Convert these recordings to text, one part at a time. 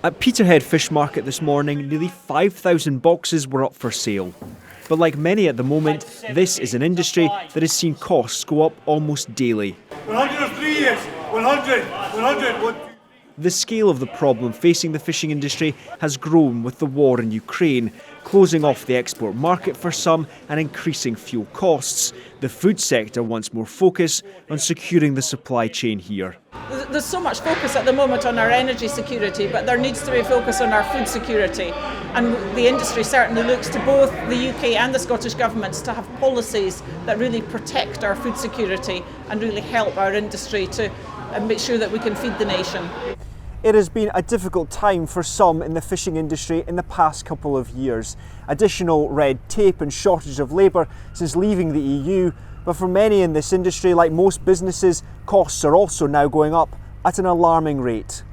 At Peterhead Fish Market this morning, nearly 5,000 boxes were up for sale. But like many at the moment, this is an industry that has seen costs go up almost daily. 103 years, 100. The scale of the problem facing the fishing industry has grown with the war in Ukraine, closing off the export market for some and increasing fuel costs. The food sector wants more focus on securing the supply chain here. There's so much focus at the moment on our energy security, but there needs to be focus on our food security. And the industry certainly looks to both the UK and the Scottish governments to have policies that really protect our food security and really help our industry to make sure that we can feed the nation. It has been a difficult time for some in the fishing industry in the past couple of years. Additional red tape and shortage of labour since leaving the EU, but for many in this industry, like most businesses, costs are also now going up at an alarming rate.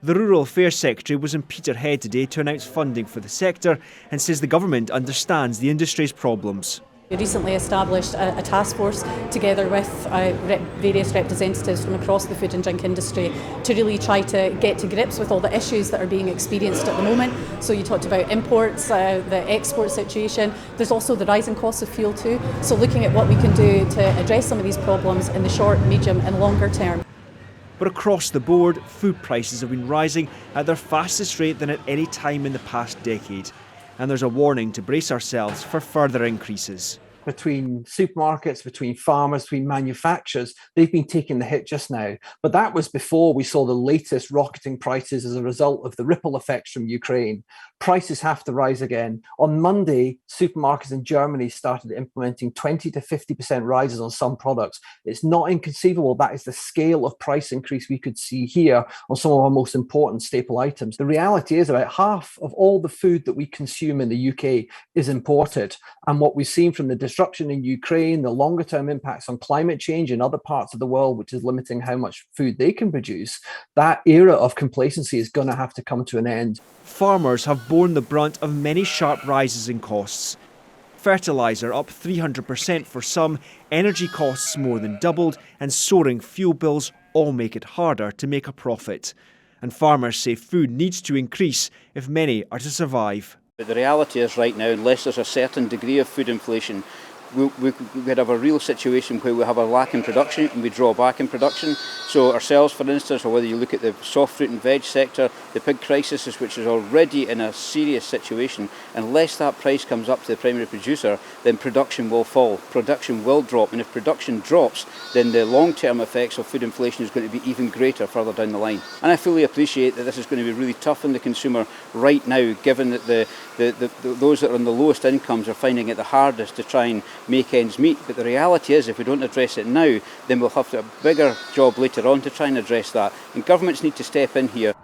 The Rural Affairs Secretary was in Peterhead today to announce funding for the sector and says the government understands the industry's problems. We recently established a task force together with various representatives from across the food and drink industry to really try to get to grips with all the issues that are being experienced at the moment. So you talked about imports, the export situation. There's also the rising costs of fuel too. So looking at what we can do to address some of these problems in the short, medium and longer term. But across the board, food prices have been rising at their fastest rate than at any time in the past decade. And there's a warning to brace ourselves for further increases. Between supermarkets, between farmers, between manufacturers, they've been taking the hit just now. But that was before we saw the latest rocketing prices as a result of the ripple effects from Ukraine. Prices have to rise again. On Monday, supermarkets in Germany started implementing 20 to 50% rises on some products. It's not inconceivable that is the scale of price increase we could see here on some of our most important staple items. The reality is about half of all the food that we consume in the UK is imported. And what we've seen from the disruption in Ukraine, the longer term impacts on climate change in other parts of the world, which is limiting how much food they can produce, that era of complacency is going to have to come to an end. Farmers have borne the brunt of many sharp rises in costs. Fertiliser up 300% for some, energy costs more than doubled, and soaring fuel bills all make it harder to make a profit. And farmers say food needs to increase if many are to survive. But the reality is right now, unless there's a certain degree of food inflation, we'd have a real situation where we have a lack in production and we draw back in production. So ourselves, for instance, or whether you look at the soft fruit and veg sector, the pig crisis, which is already in a serious situation, unless that price comes up to the primary producer, then production will fall, production will drop. And if production drops, then the long-term effects of food inflation is going to be even greater further down the line. And I fully appreciate that this is going to be really tough on the consumer right now, given that those that are on the lowest incomes are finding it the hardest to try and make ends meet. But the reality is, if we don't address it now, then we'll have a bigger job later on to try and address that. And governments need to step in here.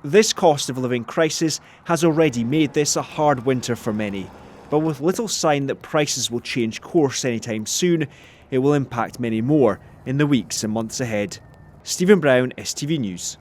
This cost of living crisis has already made this a hard winter for many. But with little sign that prices will change course anytime soon, it will impact many more in the weeks and months ahead. Stephen Brown, STV News.